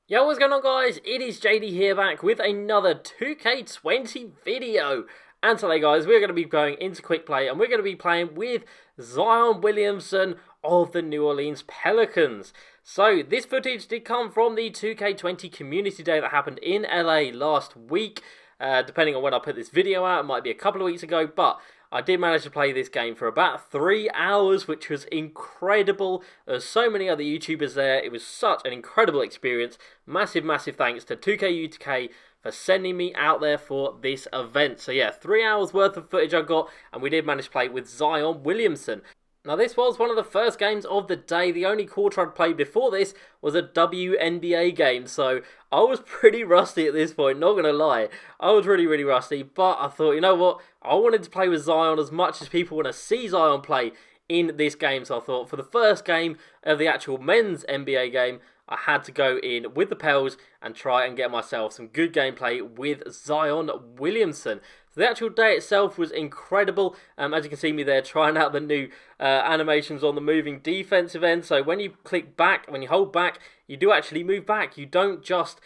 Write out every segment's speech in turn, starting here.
Yo, what's going on, guys? It is JD here, back with another 2K20 video. And today, guys, we're going to be going into quick play and we're going to be playing with Zion Williamson of the New Orleans Pelicans. So this footage did come from the 2K20 community day that happened in LA last week. Depending on when I put this video out, it might be a couple of weeks ago, but I did manage to play this game for about 3 hours, which was incredible. There's so many other YouTubers there. It was such an incredible experience. Massive thanks to 2K for sending me out there for this event. So yeah, 3 hours worth of footage I got, and we did manage to play with Zion Williamson. Now, this was one of the first games of the day. The only quarter I'd played before this was a WNBA game, so I was pretty rusty at this point, not going to lie. I was really rusty, but I thought, you know what? I wanted to play with Zion as much as people want to see Zion play in this game, so I thought for the first game of the actual men's NBA game, I had to go in with the Pels and try and get myself some good gameplay with Zion Williamson. So the actual day itself was incredible. As you can see me there trying out the new animations on the moving defensive end. So when you click back, when you hold back, you do actually move back. You don't just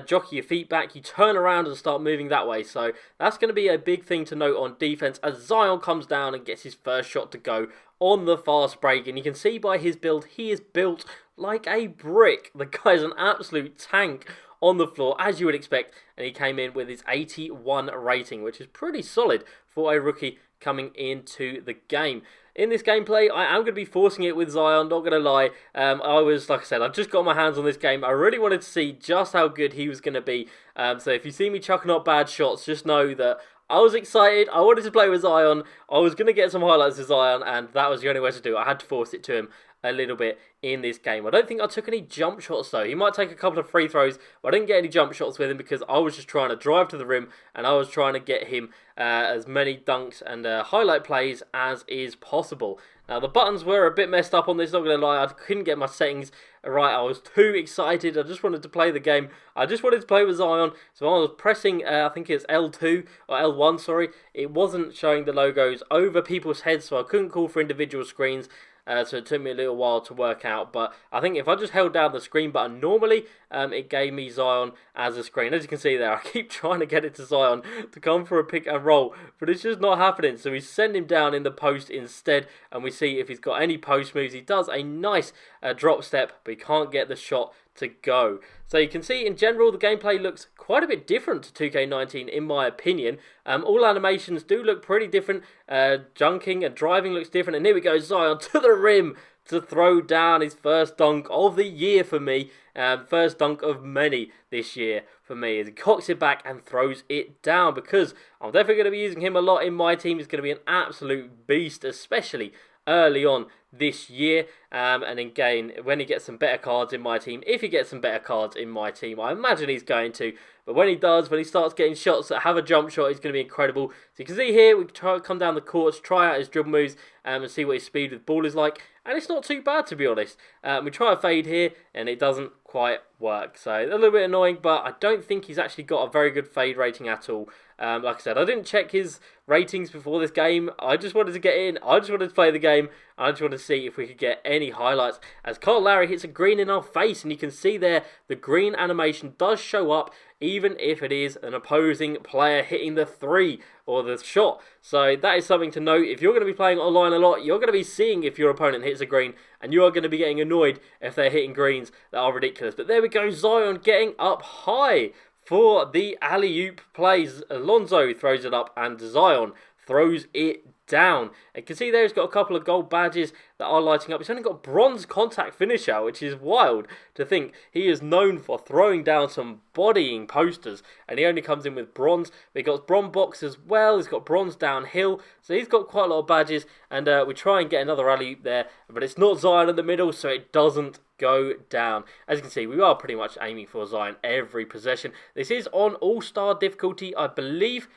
jockey your feet back, you turn around and start moving that way. So that's going to be a big thing to note on defense as Zion comes down and gets his first shot to go on the fast break. And you can see by his build, he is built like a brick. The guy's an absolute tank on the floor, as you would expect, and he came in with his 81 rating, which is pretty solid for a rookie coming into the game. In this gameplay, I am going to be forcing it with Zion, not going to lie. Like I said, I've just got my hands on this game. I really wanted to see just how good he was going to be. So if you see me chucking up bad shots, just know that I was excited. I wanted to play with Zion. I was going to get some highlights of Zion, and that was the only way to do it. I had to force it to him a little bit in this game. I don't think I took any jump shots though. He might take a couple of free throws, but I didn't get any jump shots with him because I was just trying to drive to the rim and I was trying to get him as many dunks and highlight plays as is possible. Now the buttons were a bit messed up on this, not going to lie. I couldn't get my settings right. I was too excited. I just wanted to play the game. I just wanted to play with Zion. So I was pressing, I think it's L2 or L1, sorry. It wasn't showing the logos over people's heads, so I couldn't call for individual screens. So it took me a little while to work out, but I think if I just held down the screen button normally, it gave me Zion as a screen. As you can see there, I keep trying to get it to Zion to come for a pick and roll, but it's just not happening. So we send him down in the post instead, and we see if he's got any post moves. He does a nice drop step, but he can't get the shot to go. So you can see in general the gameplay looks quite a bit different to 2K19 in my opinion. All animations do look pretty different. Junking and driving looks different, and here we go, Zion to the rim to throw down his first dunk of the year for me. First dunk of many this year for me, as he cocks it back and throws it down, because I'm definitely going to be using him a lot in my team. He's going to be an absolute beast, especially early on this year, and again when he gets some better cards in my team. If he gets some better cards in my team, I imagine he's going to, but when he does, when he starts getting shots that have a jump shot, he's going to be incredible. So you can see here we try to come down the courts, try out his dribble moves, and see what his speed with ball is like, and it's not too bad, to be honest. We try a fade here and it doesn't quite work, so a little bit annoying, but I don't think he's actually got a very good fade rating at all. Like I said, I didn't check his ratings before this game. I just wanted to get in, I just wanted to play the game, I just wanted to see if we could get any highlights, as Kyle Lowry hits a green in our face, and you can see there the green animation does show up even if it is an opposing player hitting the three or the shot. So that is something to note. If you're going to be playing online a lot, you're going to be seeing if your opponent hits a green, and you are going to be getting annoyed if they're hitting greens that are ridiculous. But there we go, Zion getting up high for the alley-oop plays. Alonzo throws it up and Zion throws it down. You can see there he's got a couple of gold badges that are lighting up. He's only got bronze contact finisher, which is wild to think. He is known for throwing down some bodying posters, and he only comes in with bronze. But he got bronze box as well. He's got bronze downhill, so he's got quite a lot of badges. And we try and get another alley-oop there, but it's not Zion in the middle, so it doesn't go down. As you can see, we are pretty much aiming for Zion every possession. This is on all-star difficulty, I believe,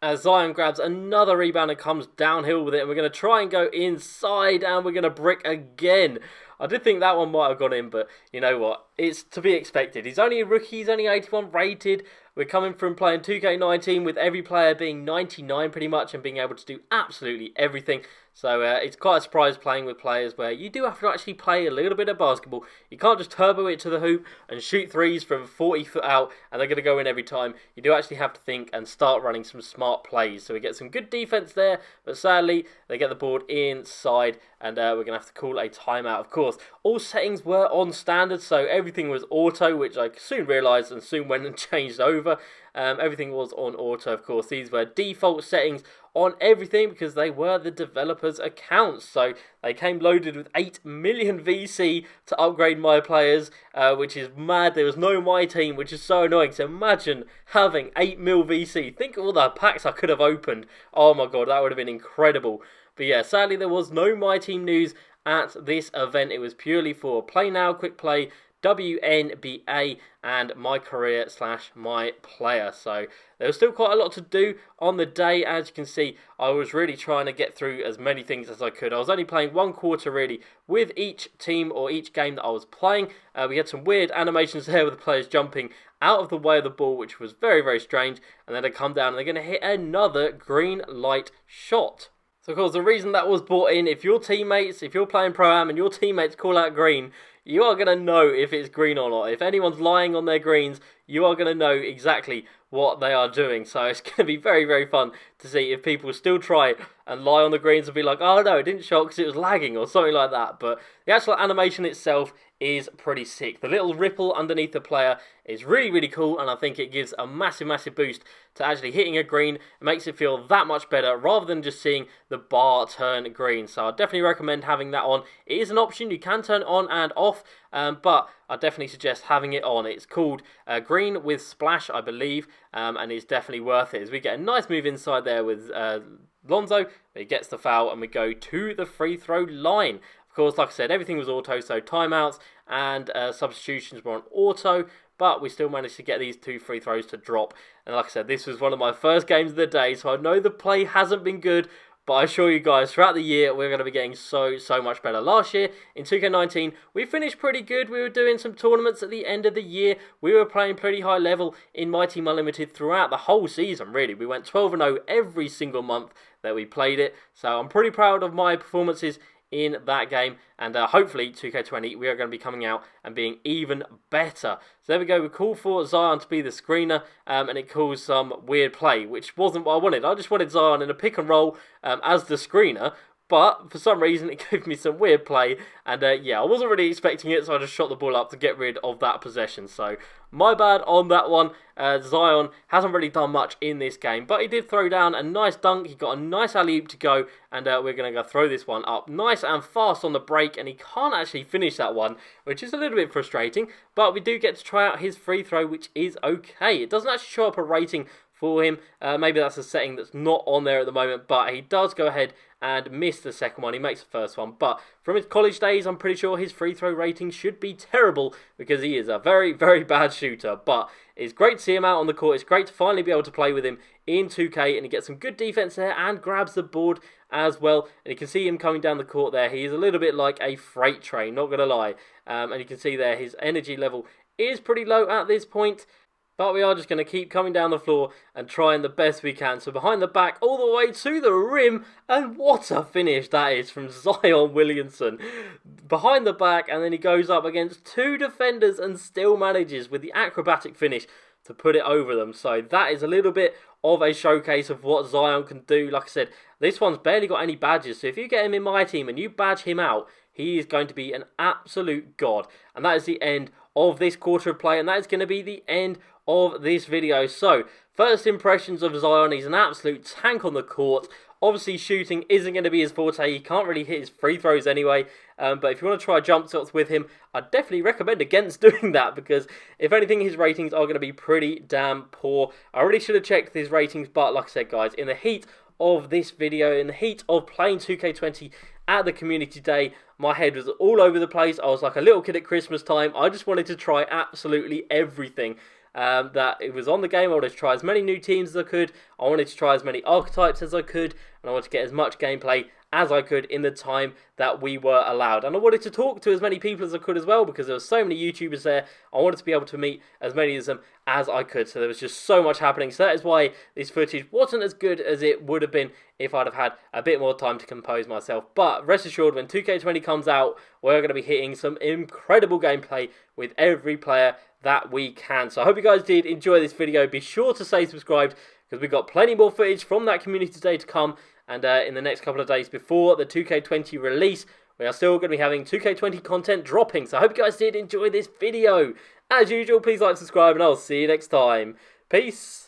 as Zion grabs another rebound and comes downhill with it, and we're going to try and go inside, and we're going to brick again. I did think that one might have gone in, but you know what? It's to be expected. He's only a rookie, he's only 81 rated. We're coming from playing 2K19 with every player being 99 pretty much and being able to do absolutely everything. So it's quite a surprise playing with players where you do have to actually play a little bit of basketball. You can't just turbo it to the hoop and shoot threes from 40 foot out and they're going to go in every time. You do actually have to think and start running some smart plays. So we get some good defense there, but sadly they get the board inside and we're going to have to call a timeout. Of course, all settings were on standard, so everything was auto, which I soon realised and soon went and changed over. Everything was on auto, of course. These were default settings on everything because they were the developers' accounts. So they came loaded with 8 million VC to upgrade my players, which is mad. There was no my team, which is so annoying. So imagine having 8 mil VC. Think of all the packs I could have opened. Oh my god, that would have been incredible. But yeah, sadly there was no my team news at this event. It was purely for Play Now, Quick Play, WNBA and my career / my player. So there was still quite a lot to do on the day. As you can see, I was really trying to get through as many things as I could. I was only playing one quarter really with each team or each game that I was playing. We had some weird animations there with the players jumping out of the way of the ball, which was very, very strange. And then they come down and they're going to hit another green light shot. So of course the reason that was brought in, if you're playing Pro-Am and your teammates call out green, you are going to know if it's green or not. If anyone's lying on their greens, you are going to know exactly what they are doing. So it's going to be very, very fun to see if people still try and lie on the greens and be like, oh no, it didn't shot because it was lagging or something like that. But the actual animation itself is pretty sick. The little ripple underneath the player is really, really cool, and I think it gives a massive, massive boost to actually hitting a green. It makes it feel that much better rather than just seeing the bar turn green. So I definitely recommend having that on. It is an option. You can turn it on and off, but I definitely suggest having it on. It's called Green with Splash, I believe, and it's definitely worth it. As we get a nice move inside there with Lonzo, he gets the foul, and we go to the free throw line. Of course, like I said, everything was auto, so timeouts and substitutions were on auto, but we still managed to get these 2 free throws to drop. And like I said, this was one of my first games of the day, so I know the play hasn't been good, but I assure you guys, throughout the year, we're going to be getting so much better. Last year, in 2K19, we finished pretty good. We were doing some tournaments at the end of the year. We were playing pretty high level in My Team Unlimited throughout the whole season, really. We went 12-0 every single month that we played it. So I'm pretty proud of my performances in that game, and hopefully 2K20 we are going to be coming out and being even better. So there we go, we call for Zion to be the screener, and it calls some weird play, which wasn't what I wanted. I just wanted Zion in a pick and roll as the screener, but for some reason it gave me some weird play, and yeah, I wasn't really expecting it, so I just shot the ball up to get rid of that possession. So my bad on that one. Zion hasn't really done much in this game, but he did throw down a nice dunk. He got a nice alley-oop to go, and we're going to go throw this one up nice and fast on the break, and he can't actually finish that one, which is a little bit frustrating, but we do get to try out his free throw, which is okay. It doesn't actually show up a rating for him. Maybe that's a setting that's not on there at the moment, but he does go ahead and miss the second one. He makes the first one, but from his college days, I'm pretty sure his free throw rating should be terrible because he is a very, very bad shooter. But it's great to see him out on the court. It's great to finally be able to play with him in 2K, and he gets some good defense there and grabs the board as well. And you can see him coming down the court there. He is a little bit like a freight train, not going to lie. And you can see there his energy level is pretty low at this point. But we are just going to keep coming down the floor and trying the best we can. So behind the back, all the way to the rim. And what a finish that is from Zion Williamson. Behind the back, and then he goes up against 2 defenders and still manages with the acrobatic finish to put it over them. So that is a little bit of a showcase of what Zion can do. Like I said, this one's barely got any badges. So if you get him in my team and you badge him out, he is going to be an absolute god. And that is the end of this quarter of play, and that is going to be the end of this video. So, first impressions of Zion, he's an absolute tank on the court. Obviously, shooting isn't going to be his forte. He can't really hit his free throws anyway. But if you want to try jump shots with him, I'd definitely recommend against doing that, because if anything, his ratings are going to be pretty damn poor. I really should have checked his ratings, but like I said, guys, in the heat of this video, in the heat of playing 2K20 at the community day, my head was all over the place. I was like a little kid at Christmas time. I just wanted to try absolutely everything that it was on the game. I wanted to try as many new teams as I could. I wanted to try as many archetypes as I could, and I wanted to get as much gameplay as I could in the time that we were allowed. And I wanted to talk to as many people as I could as well, because there were so many YouTubers there. I wanted to be able to meet as many of them as I could. So there was just so much happening. So that is why this footage wasn't as good as it would have been if I'd have had a bit more time to compose myself. But rest assured, when 2K20 comes out, we're going to be hitting some incredible gameplay with every player that we can. So I hope you guys did enjoy this video. Be sure to stay subscribed, because we've got plenty more footage from that community day to come. And in the next couple of days before the 2K20 release, we are still going to be having 2K20 content dropping. So I hope you guys did enjoy this video. As usual, please like, subscribe, and I'll see you next time. Peace.